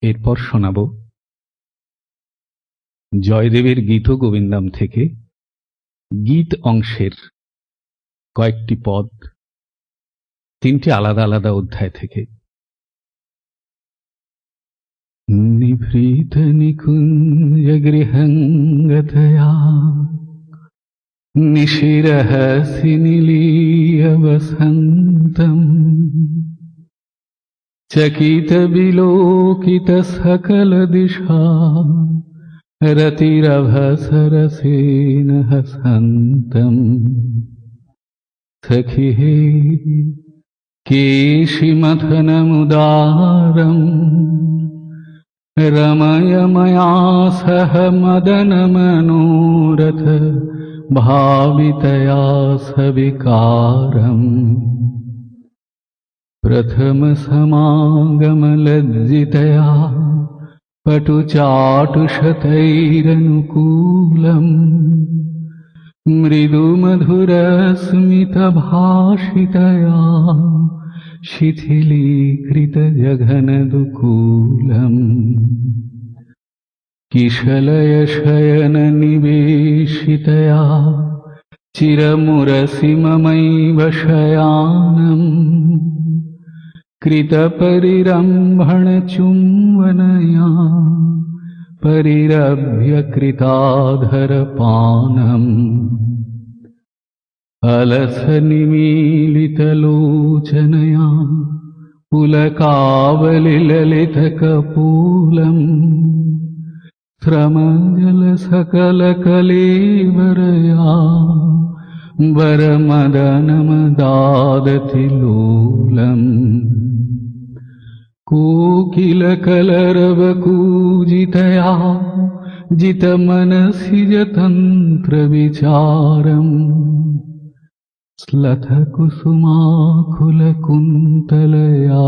এরপর শোনাব জয়দেবের গীত গোবিন্দম থেকে গীত অংশের কয়েকটি পদ তিনটি আলাদা আলাদা অধ্যায় থেকে। নিভৃত নিকুঞ্জ গৃহঙ্গতয়া নিশিরহসি নিলীয় বসন্তম চকিত বিলোকিত সকল দিশা रतिरभसरसेन हसन्तम् सखि हे केशिमथनमुदारम् रमय मया सह मदनमनोरथ भावितया सविकारम् प्रथमसमागमलज्जितया पटुचाटुशतैरनुकूलम् मृदुमधुरस्मितभाषितया शिथिलीकृतजघनदुकूलम् किशलयशयननिवेशितया चिरमुरसि ममैव शयानम् कृतपरिरम्भणचुम्बनया परिरभ्यकृताधरपानम् अलसनिमीलितलोचनया पुलकावलिललितकपोलम् श्रमजलसकलकलेवरया वरमदनमदादति लोलम् कोकिलकलरवकूजितया जितमनसि जतन्त्रविचारम् स्लथकुसुमाकुलकुन्तलया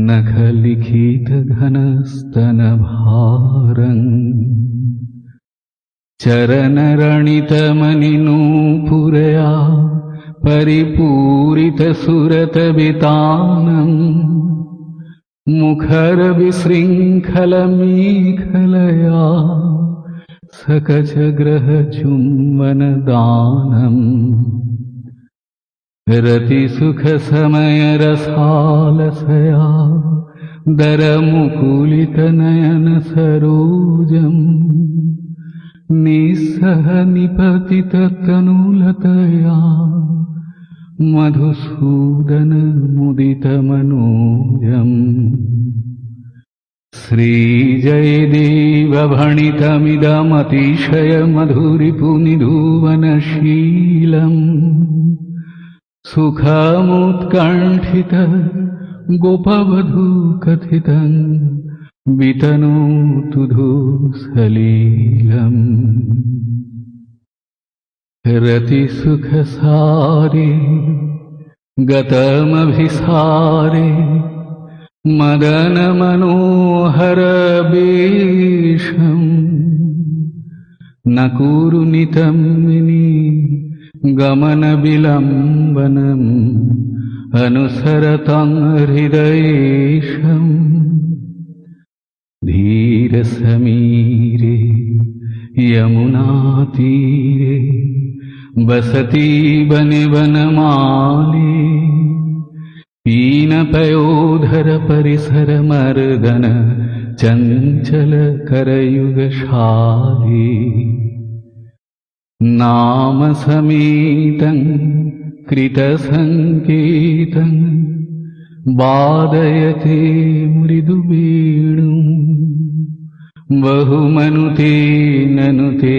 नखलिखितघनस्तनभारम् चरणरणितमनिनूपुरया परिपूरितसुरतवितानम् मुखरविशृङ्खलमेखलया सकचग्रहचुम्बनदानम् रतिसुखसमयरसालसया दरमुकुलितनयनसरोजम् निस्सह निपतिततनुलतया मधुसूदन मुदितमनोजम् श्रीजयदेव भणितमिदमतिशय मधुरिपुनिधुवनशीलम् सुखमुत्कण्ठित गोपवधू कथितम् वितनोतु धूसलीलम् रतिसुखसारे गतमभिसारे मदनमनोहरवेशम् न कुरु नितम्मिनी गमनविलम्बनम् अनुसरतं हृदयेशम् धीरसमीरे यमुनातीरे बसती बने वनमाली पीनपयोधर परिसर मर्दन चंचल करयुगशाली नाम समेतं कृतसंकेतं वादयते मृदुवेणुम् बहुमनुते ननुते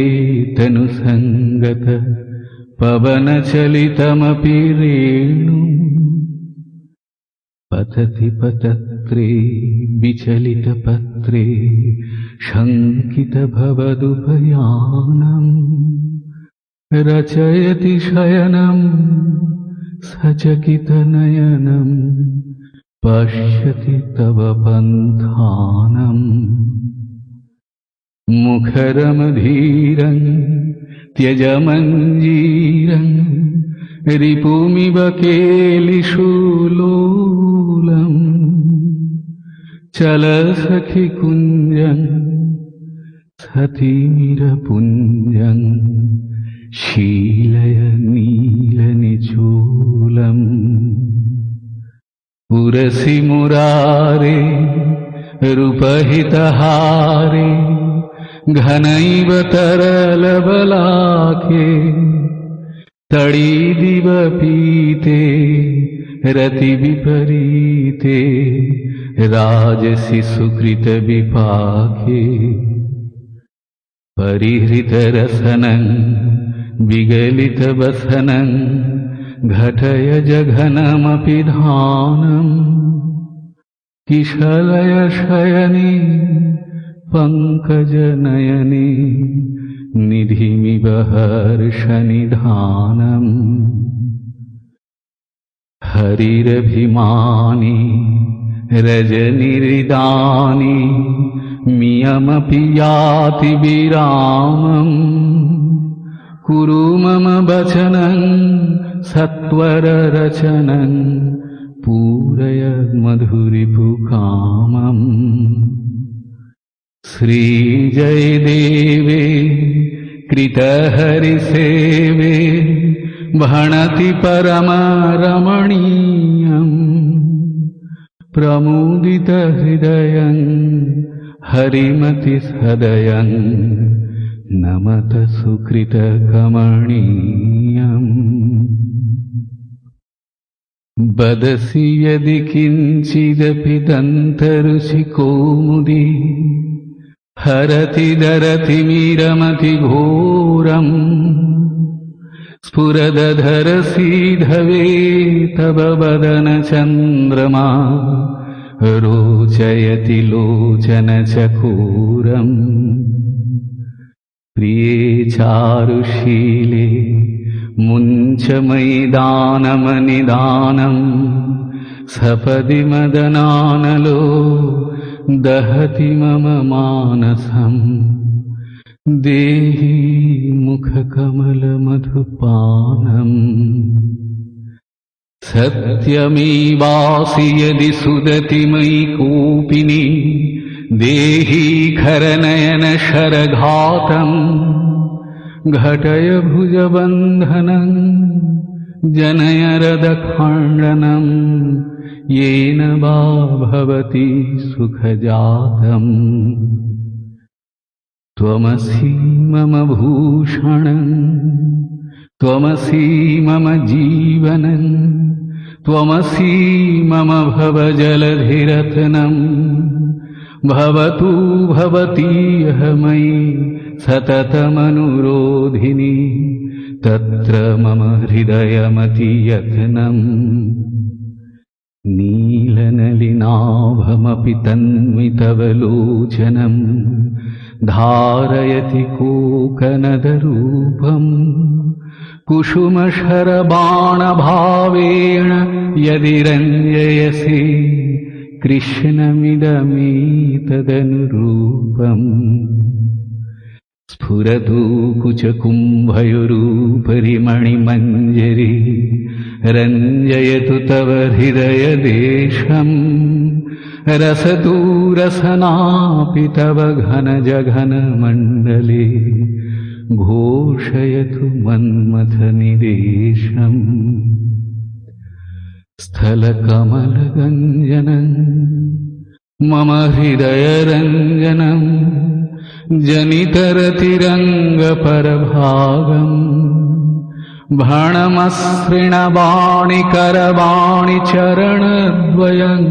तनुसंगत पवनचलितमपि रेणुम् पतति पतत्रे विचलितपत्रे शङ्कितभवदुपयानम् रचयति शयनम् सचकितनयनम् पश्यति तव पन्थानम् मुखरमधीरम् त्यजमञ्जीरम् रिपुमिव केलिषुलोलम् चल सखि कुञ्जं सतीमिरपुञ्जं शीलय नीलनिचूलम् उरसि मुरारे रूपहितहारे घनैव तरलबलाके तडीदिव पीते रतिविपरीते राजसि सुकृतविपाके परिहृतरसनं विगलितवसनं घटय जघनमपि धानम् किशलय शयने पङ्कजनयने निधिमिव हर्षनिधानम् हरिरभिमानी रजनिरिदानी मियमपि याति विरामम् कुरु मम वचनं सत्वररचनं पूरय मधुरिपुकामम् श्रीजयदेवे कृतहरिसेवे भणति परमरमणीयम् प्रमुदितहृदयं हरिमतिसदयं नमत सुकृतकमनीयम् वदसि यदि किञ्चिदपि दन्तरुचिकौमुदी हरति दरति मीरमति घोरम् स्फुरदधरसीधवे तव वदनचन्द्रमा रोचयति लोचनचकोरम् प्रिये चारुशीले मुञ्च मयि दानमनिदानम् सपदि मदनानलो दहति मम मानसम् देहि मुखकमलमधुपानम् सत्यमेवासि यदि सुदति मयि कोपिनि देहि खरनयन शरघातम् घटय भुजबन्धनं जनय हृदखण्डनं येन वा भवति सुखजातम् त्वमसि मम भूषणं त्वमसि मम जीवनं त्वमसि मम भवजलधिरत्नं भवतु भवतीह मयि सततमनुरोधिनी तत्र मम हृदयमतियत्नम् नीलनलिनाभमपि तन्वितवलोचनं धारयति कोकनदरूपम् कुसुमशरबाणभावेन यदि रञ्जयसि कृष्णमिदमेतदनुरूपम् स्फुरतु कुचकुम्भयोरुपरि मणिमञ्जरी रञ्जयतु तव हृदयदेशम् रसतु रसनापि तव घनजघनमण्डले घोषयतु मन्मथनिदेशम् स्थलकमलगञ्जनं मम हृदयरञ्जनं जनितरतिरङ्गपरभागम् भणमसृणवाणिकरवाणि चरणद्वयं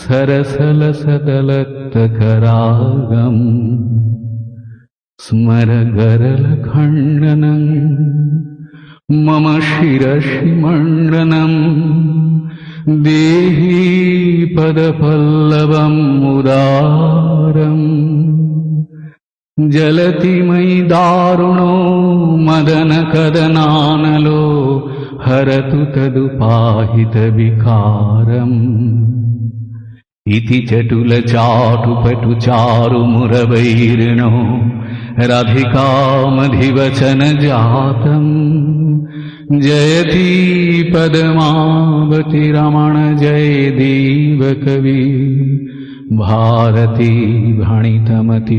सरसलसदलत्तकरागम् स्मरगरलखण्डनं मम शिरसि मण्डनं देहि पदपल्लवम् उदारम् जलति मयि दारुणो मदनकदनानलो हरतु तदुपाहितविकारम् इति चटुलचाटुपटुचारुमुरवैरिणो राधिकामधिवचनजातम् जयति पद्मावती रमण जय देवकवि भारती भणितमतिशातम्